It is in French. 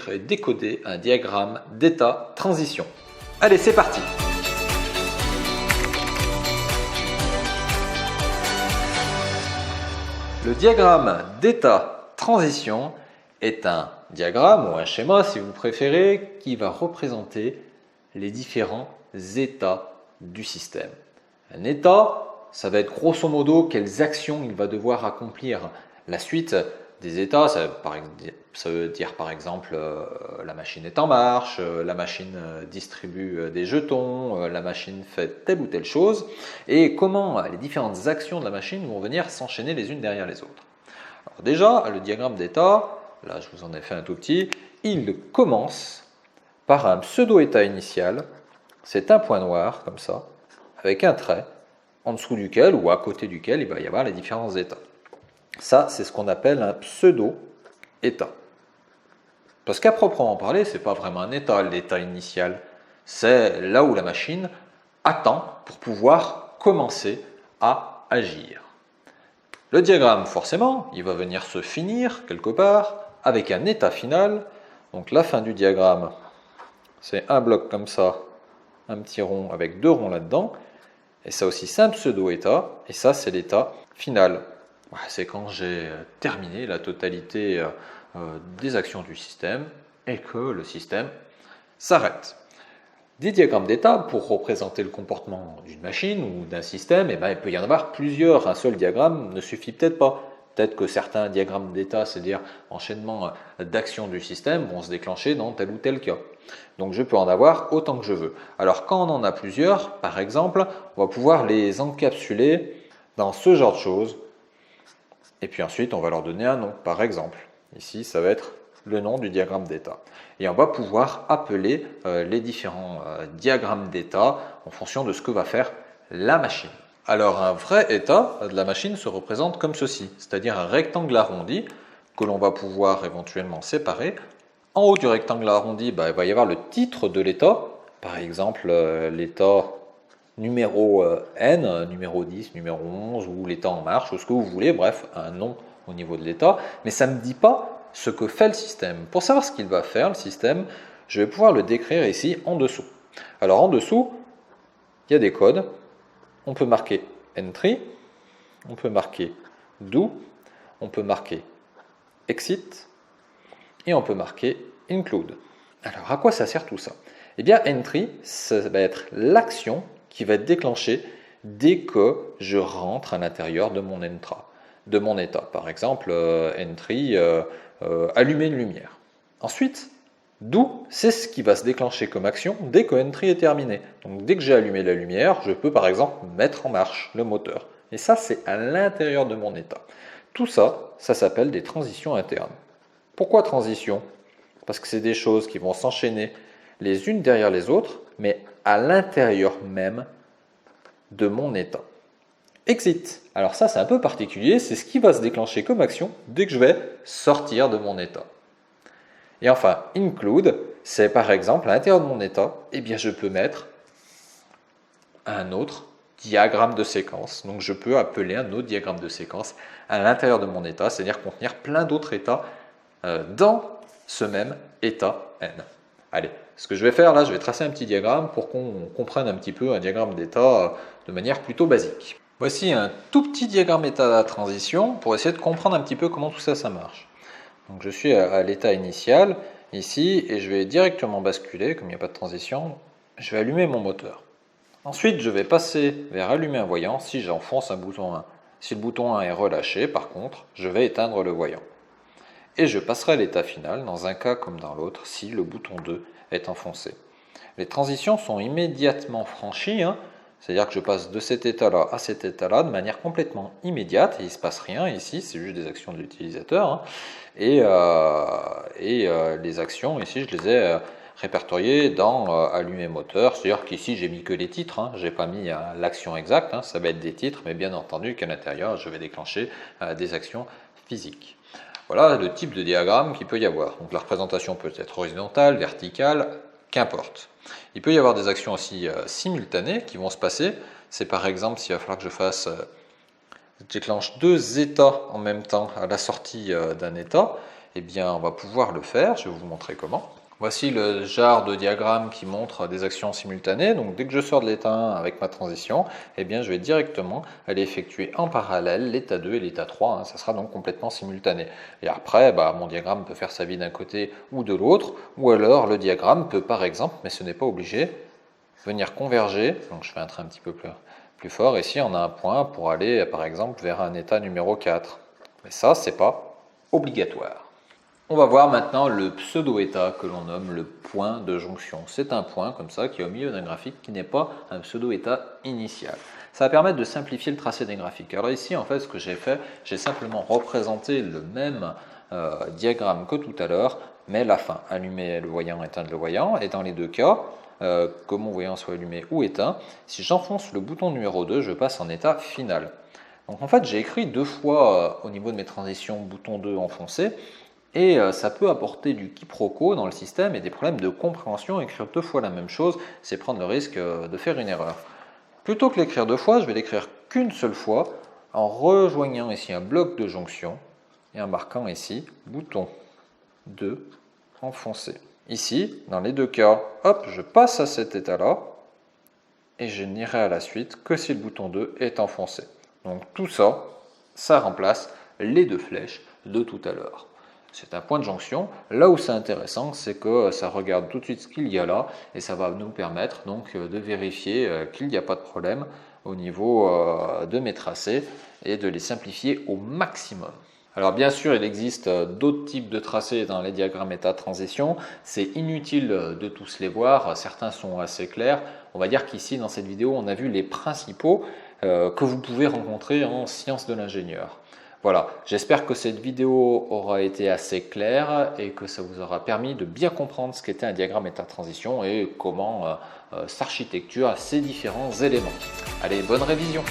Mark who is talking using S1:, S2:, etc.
S1: décrire et décoder un diagramme d'état transition. Allez, c'est parti! Le diagramme d'état transition est un diagramme ou un schéma, si vous préférez, qui va représenter les différents états du système. Un état, ça va être grosso modo quelles actions il va devoir accomplir. La suite des états, ça veut dire par exemple la machine est en marche, la machine distribue des jetons, la machine fait telle ou telle chose, et comment les différentes actions de la machine vont venir s'enchaîner les unes derrière les autres. Alors déjà, le diagramme d'état, là je vous en ai fait un tout petit, il commence par un pseudo-état initial, c'est un point noir comme ça, avec un trait, en dessous duquel ou à côté duquel il va y avoir les différents états. Ça, c'est ce qu'on appelle un pseudo-état. Parce qu'à proprement parler, ce n'est pas vraiment un état, l'état initial. C'est là où la machine attend pour pouvoir commencer à agir. Le diagramme, forcément, il va venir se finir quelque part avec un état final. Donc la fin du diagramme, c'est un bloc comme ça, un petit rond avec deux ronds là-dedans. Et ça aussi, c'est un pseudo-état. Et ça, c'est l'état final. C'est quand j'ai terminé la totalité des actions du système et que le système s'arrête. Des diagrammes d'état, pour représenter le comportement d'une machine ou d'un système, il peut y en avoir plusieurs. Un seul diagramme ne suffit peut-être pas. Peut-être que certains diagrammes d'état, c'est-à-dire enchaînement d'actions du système, vont se déclencher dans tel ou tel cas. Donc je peux en avoir autant que je veux. Alors quand on en a plusieurs, par exemple, on va pouvoir les encapsuler dans ce genre de choses. Et puis ensuite, on va leur donner un nom. Par exemple, ici, ça va être le nom du diagramme d'état. Et on va pouvoir appeler les différents diagrammes d'état en fonction de ce que va faire la machine. Alors un vrai état de la machine se représente comme ceci, c'est-à-dire un rectangle arrondi que l'on va pouvoir éventuellement séparer. En haut du rectangle arrondi, il va y avoir le titre de l'état, par exemple l'état numéro N, numéro 10, numéro 11, ou l'état en marche, ou ce que vous voulez, bref, un nom au niveau de l'état, mais ça ne me dit pas ce que fait le système. Pour savoir ce qu'il va faire, le système, je vais pouvoir le décrire ici en dessous. Alors en dessous, il y a des codes. On peut marquer entry, on peut marquer do, on peut marquer exit, et on peut marquer include. Alors à quoi ça sert tout ça? Eh bien entry, ça va être l'action qui va être déclenchée dès que je rentre à l'intérieur de mon état. Par exemple, entry, allumer une lumière. Ensuite, do, c'est ce qui va se déclencher comme action dès que entry est terminé. Donc dès que j'ai allumé la lumière, je peux par exemple mettre en marche le moteur. Et ça, c'est à l'intérieur de mon état. Tout ça, ça s'appelle des transitions internes. Pourquoi transition? Parce que c'est des choses qui vont s'enchaîner les unes derrière les autres, mais à l'intérieur même de mon état. Exit. Alors ça, c'est un peu particulier, c'est ce qui va se déclencher comme action dès que je vais sortir de mon état. Et enfin, include, c'est par exemple à l'intérieur de mon état, je peux mettre un autre diagramme de séquence. Donc je peux appeler un autre diagramme de séquence à l'intérieur de mon état, c'est-à-dire contenir plein d'autres états dans ce même état N. Allez, ce que je vais faire là, je vais tracer un petit diagramme pour qu'on comprenne un petit peu un diagramme d'état de manière plutôt basique. Voici un tout petit diagramme d'état de transition pour essayer de comprendre un petit peu comment tout ça, ça marche. Donc je suis à l'état initial ici et je vais directement basculer, comme il n'y a pas de transition, je vais allumer mon moteur. Ensuite, je vais passer vers allumer un voyant si j'enfonce un bouton 1. Si le bouton 1 est relâché, par contre, je vais éteindre le voyant. Et je passerai à l'état final, dans un cas comme dans l'autre, si le bouton 2 est enfoncé. Les transitions sont immédiatement franchies, c'est-à-dire que je passe de cet état-là à cet état-là de manière complètement immédiate, et il ne se passe rien ici, c'est juste des actions de l'utilisateur. Et les actions, ici, je les ai répertoriées dans allumer moteur, c'est-à-dire qu'ici, j'ai mis que les titres, je n'ai pas mis l'action exacte, ça va être des titres, mais bien entendu qu'à l'intérieur, je vais déclencher des actions physiques. Voilà le type de diagramme qu'il peut y avoir. Donc la représentation peut être horizontale, verticale, qu'importe. Il peut y avoir des actions aussi simultanées qui vont se passer. C'est par exemple s'il va falloir que je déclenche deux états en même temps à la sortie d'un état. Eh bien, on va pouvoir le faire. Je vais vous montrer comment. Voici le genre de diagramme qui montre des actions simultanées. Donc, dès que je sors de l'état 1 avec ma transition, eh bien, je vais directement aller effectuer en parallèle l'état 2 et l'état 3. Ça sera donc complètement simultané. Et après, mon diagramme peut faire sa vie d'un côté ou de l'autre. Ou alors, le diagramme peut, par exemple, mais ce n'est pas obligé, venir converger. Donc, je fais un trait un petit peu plus fort. Ici, on a un point pour aller, par exemple, vers un état numéro 4. Mais ça, ce n'est pas obligatoire. On va voir maintenant le pseudo-état que l'on nomme le point de jonction. C'est un point comme ça qui est au milieu d'un graphique qui n'est pas un pseudo-état initial. Ça va permettre de simplifier le tracé des graphiques. Alors ici, en fait, ce que j'ai fait, j'ai simplement représenté le même diagramme que tout à l'heure, mais la fin. Allumer le voyant, éteindre le voyant. Et dans les deux cas, que mon voyant soit allumé ou éteint, si j'enfonce le bouton numéro 2, je passe en état final. Donc en fait, j'ai écrit deux fois au niveau de mes transitions bouton 2 enfoncé. Et ça peut apporter du quiproquo dans le système et des problèmes de compréhension. Écrire deux fois la même chose, c'est prendre le risque de faire une erreur. Plutôt que l'écrire deux fois, je vais l'écrire qu'une seule fois en rejoignant ici un bloc de jonction et en marquant ici bouton 2 enfoncé. Ici, dans les deux cas, hop, je passe à cet état-là et je n'irai à la suite que si le bouton 2 est enfoncé. Donc tout ça, ça remplace les deux flèches de tout à l'heure. C'est un point de jonction. Là où c'est intéressant, c'est que ça regarde tout de suite ce qu'il y a là et ça va nous permettre donc de vérifier qu'il n'y a pas de problème au niveau de mes tracés et de les simplifier au maximum. Alors bien sûr, il existe d'autres types de tracés dans les diagrammes état transition. C'est inutile de tous les voir, certains sont assez clairs. On va dire qu'ici, dans cette vidéo, on a vu les principaux que vous pouvez rencontrer en sciences de l'ingénieur. Voilà, j'espère que cette vidéo aura été assez claire et que ça vous aura permis de bien comprendre ce qu'était un diagramme état transition et comment s'architecture ces différents éléments. Allez, bonne révision!